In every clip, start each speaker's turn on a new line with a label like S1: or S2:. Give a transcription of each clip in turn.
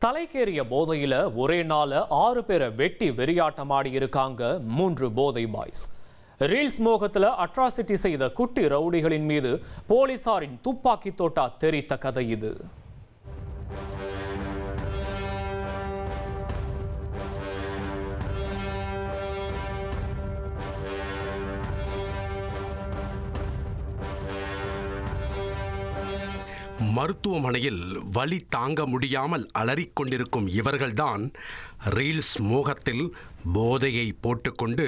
S1: தலைக்கேறிய போதையில ஒரே நாள 6 பேரை வெட்டி வெறியாட்டமாடி இருக்காங்க 3 போதை பாய்ஸ். ரீல்ஸ் மோகத்துல அட்ராசிட்டி செய்த குட்டி ரவுடிகளின் மீது போலீசாரின் துப்பாக்கி தோட்டா தெரித்த கதை இது.
S2: மருத்துவமனையில் வலி தாங்க முடியாமல் அலறிக்கொண்டிருக்கும் இவர்கள்தான் ரீல்ஸ் மோகத்தில் போதையை போட்டுக்கொண்டு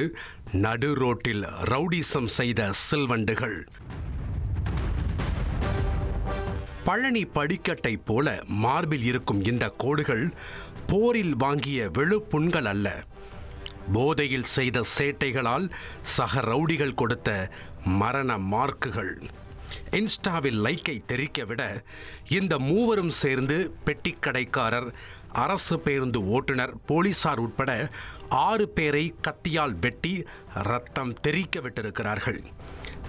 S2: நடு ரோட்டில் ரவுடிசம் செய்த சில்வண்டுகள். பழனி படிக்கட்டை போல மார்பில் இருக்கும் இந்த கோடுகள் போரில் வாங்கிய வெளுப்புண்கள் அல்ல, போதையில் செய்த சேட்டைகளால் சக ரவுடிகள் கொடுத்த மரண மார்க்குகள். இன்ஸ்டாவில் லைக்கை தெரிக்க விட இந்த மூவரும் சேர்ந்து பெட்டிக்கடைக்காரர், அரசு பேருந்து ஓட்டுநர், போலீசார் உட்பட 6 பேரை கத்தியால் வெட்டி ரத்தம் தெறிக்க விட்டிருக்கிறார்கள்.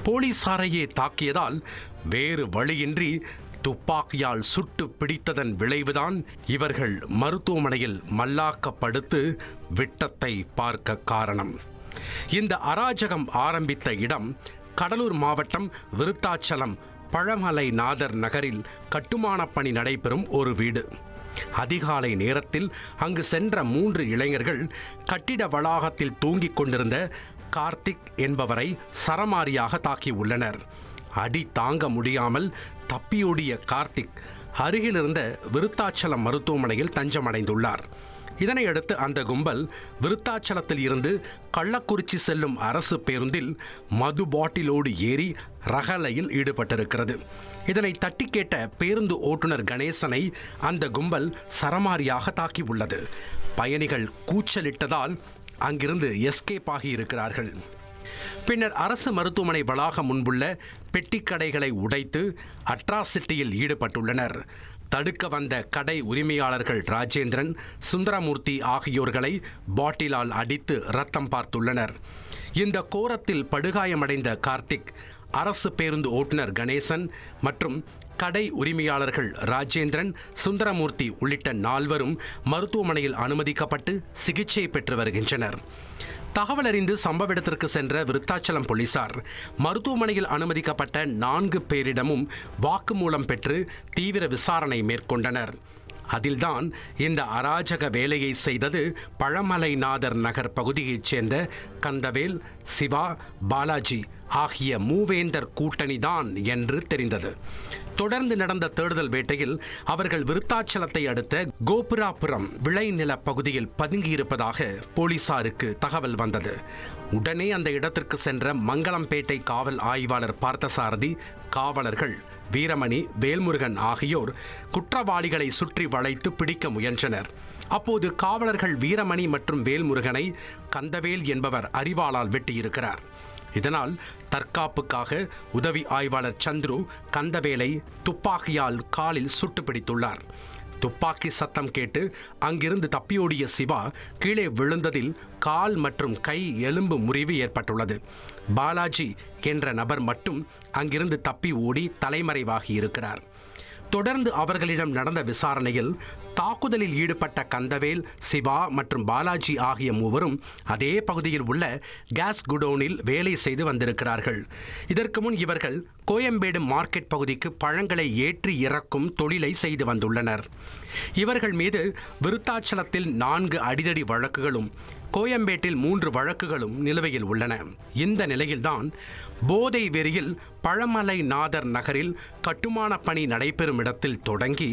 S2: போலீசாரையே தாக்கியதால் வேறு வழியின்றி துப்பாக்கியால் சுட்டு பிடித்ததன் விளைவுதான் இவர்கள் மருத்துவமனையில் மல்லாக்கப்படுத்து விட்டத்தை பார்க்க காரணம். இந்த அராஜகம் ஆரம்பித்த இடம் கடலூர் மாவட்டம் விருத்தாச்சலம் பழமலை நாதர் நகரில் கட்டுமான பணி நடைபெறும் ஒரு வீடு. அதிகாலை நேரத்தில் அங்கு சென்ற 3 இளைஞர்கள் கட்டிட வளாகத்தில் தூங்கிக் கொண்டிருந்த கார்த்திக் என்பவரை சரமாரியாக தாக்கியுள்ளனர். அடி தாங்க முடியாமல் தப்பியோடிய கார்த்திக் அருகிலிருந்த விருத்தாச்சலம் மருத்துவமனையில் தஞ்சமடைந்துள்ளார். இதனையடுத்து அந்த கும்பல் விருத்தாச்சலத்தில் இருந்து கள்ளக்குறிச்சி செல்லும் அரசு பேருந்தில் மது பாட்டிலோடு ஏறி ரகளையில் ஈடுபட்டிருக்கிறது. இதனை தட்டி கேட்ட பேருந்து ஓட்டுநர் கணேசனை அந்த கும்பல் சரமாரியாக தாக்கியுள்ளது. பயணிகள் கூச்சலிட்டதால் அங்கிருந்து எஸ்கேப் ஆகியிருக்கிறார்கள். பின்னர் அரசு மருத்துவமனை வளாகம் முன்புள்ள பெட்டிக்கடைகளை உடைத்து அட்ராசிட்டியில் ஈடுபட்டுள்ளனர். தடுக்க வந்த கடை உரிமையாளர்கள் ராஜேந்திரன், சுந்தரமூர்த்தி ஆகியோர்களை பாட்டிலால் அடித்து ரத்தம் பார்த்துள்ளனர். இந்த கோரத்தில் படுகாயமடைந்த கார்த்திக், அரசு பேருந்து ஓட்டுநர் கணேசன் மற்றும் கடை உரிமையாளர்கள் ராஜேந்திரன், சுந்தரமூர்த்தி உள்ளிட்ட 4வரும் மருத்துவமனையில் அனுமதிக்கப்பட்டு சிகிச்சை பெற்று வருகின்றனர். தகவல் அறிந்து சம்பவ இடத்திற்கு சென்ற விருத்தாச்சலம் போலீசார் மருத்துவமனையில் அனுமதிக்கப்பட்ட 4 பேரிடமும் வாக்குமூலம் பெற்று தீவிர விசாரணை மேற்கொண்டனர். அதில்தான் இந்த அராஜக வேலையை செய்தது பழமலைநாதர் நகர் பகுதியைச் சேர்ந்த கந்தவேல், சிவா, பாலாஜி ஆகிய மூவேந்தர் கூட்டணிதான் என்று தெரிந்தது. தொடர்ந்து நடந்த தேடுதல் வேட்டையில் அவர்கள் விருத்தாச்சலத்தை அடுத்த கோபுராபுரம் விளைநில பகுதியில் பதுங்கியிருப்பதாக போலீசாருக்கு தகவல் வந்தது. உடனே அந்த இடத்திற்கு சென்ற மங்களம்பேட்டை காவல் ஆய்வாளர் பார்த்தசாரதி, காவலர்கள் வீரமணி, வேல்முருகன் ஆகியோர் குற்றவாளிகளை சுற்றி வளைத்து பிடிக்க முயன்றனர். அப்போது காவலர்கள் வீரமணி மற்றும் வேல்முருகனை கந்தவேல் என்பவர் அரிவாளால் வெட்டியிருக்கிறார். இதனால் தற்காப்புக்காக உதவி ஆய்வாளர் சந்துரு கந்தவேலை துப்பாக்கியால் காலில் சுட்டு பிடித்துள்ளார். துப்பாக்கி சத்தம் கேட்டு அங்கிருந்து தப்பியோடிய சிவா கீழே விழுந்ததில் கால் மற்றும் கை எலும்பு முறிவு ஏற்பட்டுள்ளது. பாலாஜி என்ற நபர் மட்டும் அங்கிருந்து தப்பி ஓடி தலைமறைவாகி இருக்கிறார். தொடர்ந்து அவர்களிடம் நடந்த விசாரணையில் தாக்குதலில் ஈடுபட்ட கந்தவேல், சிவா மற்றும் பாலாஜி ஆகிய மூவரும் அதே பகுதியில் உள்ள கேஸ் குடோனில் வேலை செய்து வந்திருக்கிறார்கள். இதற்கு முன் இவர்கள் கோயம்பேடு மார்க்கெட் பகுதிக்கு பழங்களை ஏற்றி இறக்கும் தொழிலை செய்து வந்துள்ளனர். இவர்கள் மீது விருத்தாச்சலத்தில் 4 அடிதடி வழக்குகளும் கோயம்பேட்டில் 3 வழக்குகளும் நிலுவையில் உள்ளன. இந்த நிலையில்தான் போதை வெறியில் பழமலை நாதர் நகரில் கட்டுமான பணி நடைபெறும் இடத்தில் தொடங்கி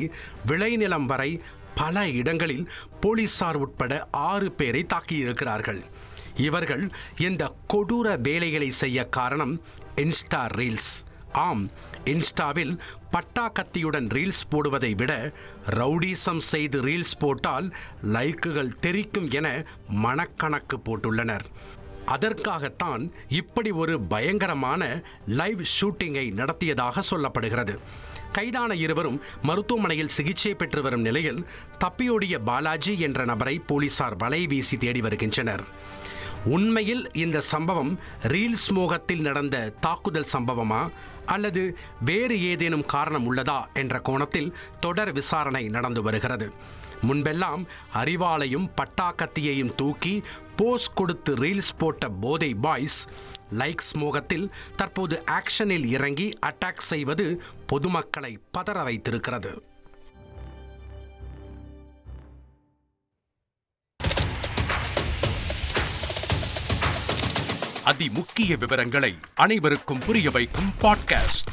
S2: விளைநிலம் வரை பல இடங்களில் போலீசார் உட்பட 6 பேரை தாக்கியிருக்கிறார்கள். இவர்கள் இந்த கொடூர வேலைகளை செய்ய காரணம் இன்ஸ்டா ரீல்ஸ். ஆம், இன்ஸ்டாவில் பட்டா கத்தியுடன் ரீல்ஸ் போடுவதை விட ரவுடிசம் செய்து ரீல்ஸ் போட்டால் லைக்குகள் தெரிக்கும் என மனக்கணக்கு போட்டுள்ளனர். அதற்காகத்தான் இப்படி ஒரு பயங்கரமான லைவ் ஷூட்டிங்கை நடத்தியதாக சொல்லப்படுகிறது. கைதான இருவரும் மருத்துவமனையில் சிகிச்சை பெற்று வரும் நிலையில் தப்பியோடிய பாலாஜி என்ற நபரை போலீசார் வலை வீசி தேடி வருகின்றனர். உண்மையில் இந்த சம்பவம் ரீல்ஸ் மோகத்தில் நடந்த தாக்குதல் சம்பவமா அல்லது வேறு ஏதேனும் காரணம் உள்ளதா என்ற கோணத்தில் தொடர் விசாரணை நடந்து வருகிறது. முன்பெல்லாம் அரிவாளையும் பட்டாக்கத்தியையும் தூக்கி போஸ் கொடுத்து ரீல்ஸ் போட்ட போதை பாய்ஸ் லைக்ஸ் மோகத்தில் தற்போது ஆக்ஷனில் இறங்கி அட்டாக் செய்வது பொதுமக்களை பதற வைத்திருக்கிறது. அதிமுக்கிய விவரங்களை அனைவருக்கும் புரிய வைக்கும் பாட்காஸ்ட்.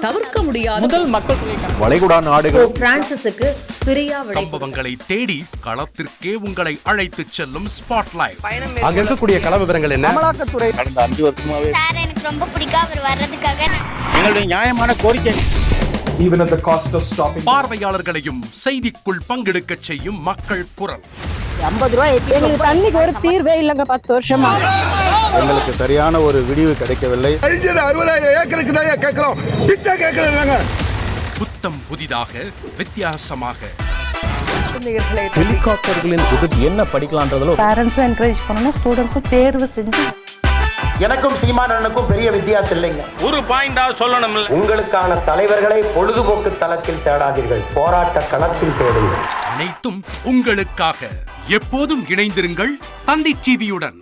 S3: தவிர்க்க முடியாத
S4: முதல் மக்கள்
S3: வளைகுடா நாடுகள் பிரான்சிஸுக்கு பிரியா
S2: சம்பவங்களை தேடி களத்திற்கே உங்களை அழைத்து செல்லும் ஸ்பாட்லைட்.
S3: அங்க இருக்கக்கூடிய கள விவரங்கள் என்ன?
S5: அமலாக்கத்துறை கடந்த 5 வருஷமாவே
S6: சார் எனக்கு ரொம்ப பிடிக்கும் அவர் வர்றதுக்காக.
S5: எங்களுடைய நியாயமான கோரிக்கை.
S7: Even at the cost of stopping.
S2: பார்வையாளர்களையும் செய்திக்குள் பங்கெடுக்க செய்யும் மக்கள் குரல்.
S8: 50 ரூபாய் எங்களுக்கு தண்ணிக்கு ஒரு தீர்வே இல்லங்க 10 வருஷமா.
S5: எங்களுக்கு சரியான ஒரு விடிவு கிடைக்கவில்லை.
S7: 60,000 ஏக்கருக்கு தான் கேட்கிறோம். பிச்சை கேட்கறாங்க.
S2: புத்தம் புதிதாக வித்தியாசமாக
S4: ஹெலிகாப்டர்களின் உதவி என்ன படிக்கலான்றதுல
S8: பேரண்ட்ஸும் என்கரேஜ் பண்ணணும், ஸ்டூடெண்ட்ஸும் தேர்வு செஞ்சு.
S9: எனக்கும் சீமானனுக்கும் பெரிய வித்தியாசம் இல்லைங்க.
S5: ஒரு பாயிண்டா சொல்லணும்.
S9: உங்களுக்கான தலைவர்களை பொழுதுபோக்கு தளத்தில் தேடாதீர்கள், போராட்ட களத்தில் தேடுங்கள்.
S2: அனைத்தும் உங்களுக்காக. எப்போதும் இணைந்திருங்கள் தந்தி டிவியுடன்.